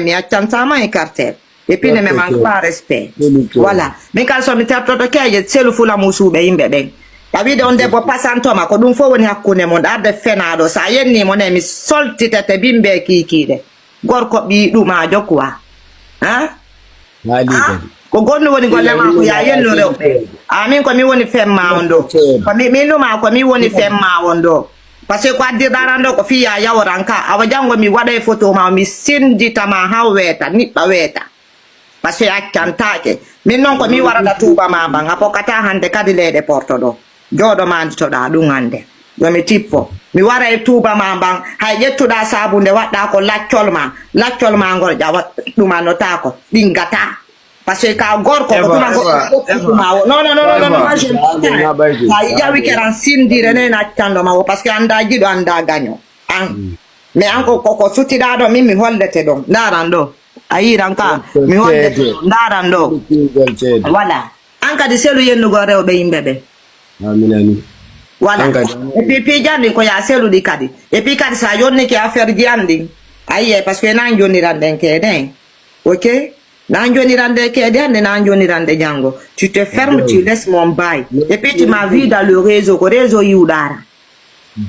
mi accantama e cartel. Et puis ne me manque pas respect. Voilà. Mais quand on était à protoquer, c'est le fou la moussou, ben bébé. La vie on debo passantoma, ko dum fo woni hakkunde mon arde fenado sa yenni mon mi soltitete bimbe kikide. Gorko bi duma jokwa. Hein? Ko gonno woni golle ma ko ya yenno rewbe. Amin ko mi woni femma ondo. Ko mi numa ko mi woni femma ondo. Parce que ko addi darando ko fiya yawranka awa jango mi wada photo ma mi sindita ma haweta nibba weta. Parce que accantake min non ko mi warata tuba ma banga pokata hande kadi lede porto do. Jodo manditoda dum hande. Yo mi tippo. Mi wara e tuba ma bang hay yettuda sabunde wadda ko laccol ma ngol jawa dum anota ko dingata. Parce que ka gorko ko duma non je ya wikeran sindire ne na tando ma parce que anda jido anda gagno mais anko ko sutida do mi hollete do ndarando ayiranka mi hollete ndarando voilà anka de selu yennu go rewbe yimbebe aminani voilà et puis jandi ko ya selu di kadi et puis kadi sa yonni ki affaire jandi ayi parce que nan jonni randen keden OK. Tu te fermes, tu laisses mon bail. Et puis tu m'as vu dans le réseau Yudara.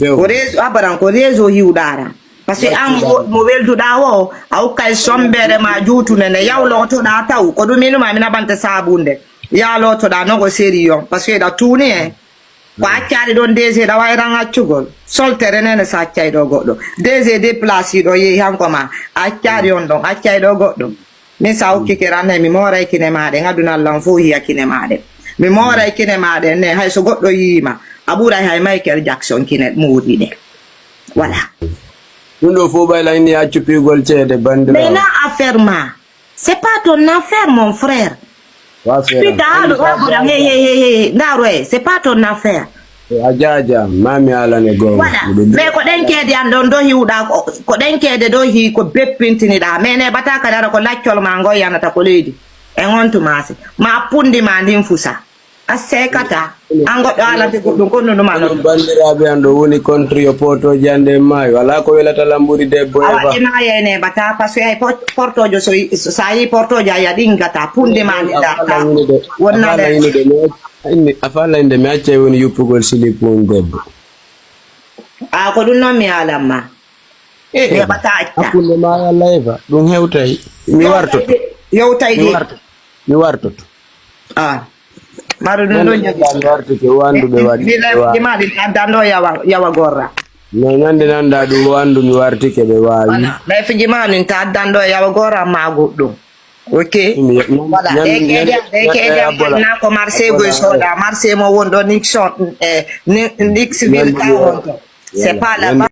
Réseau Yudara. Parce que un mauvais doudawo, au cas sombere ma jutu nene, ya l'autre data ou, kodu minu ma mina bante sabunde. Ya l'autre da no sérieux. Parce que da tourné, kwa chari don dese da wairanga chugol. Sol terene sa chai do godo. Dese déplacé do ye hankoma. A chari on don, a chai do godo. Mais ça ok kerane mi mora e kinemade ngaduna lanfo hiya kinemade mi mora e kinemade ne hay so goddo yima abura hay Michael Jackson kinet mudi de voilà ndo fo bayla ni accu pigol cede bande mais na affaire ma c'est pas ton affaire mon frère putain c'est pas ton affaire ajaja mami ala ne go mais ko den kede andon do hiuda ko den kede do hi ko beppintini da mene bata kadara ko laccol ma ngo yanata ko leedi e ngontu masi ma pundi ma ndin fusa asekata ango do ala te goddo konno no malo bandirabe ando woni contri o poto jande may wala ko welata lamburi debbo e ba ina yene bata parce que portojo so sai portojo ya dingata pundi ma da wonna de afala inde mi acce woni yuppugol silipun debbo ko dum non mi alama e bata akkunde ma Allah eva dum hewtay mi wartoto yewtay di mi wartoto maru no wartoto wandu be wadi di mali dando yawa gorra no nande nanda du wandu mi wartike be wawi mais fi jimani ta dando yawa gorra ma goddum OK voilà na ko marché go soda marché mo wondo Nixon Nixville 40 c'est pas là-bas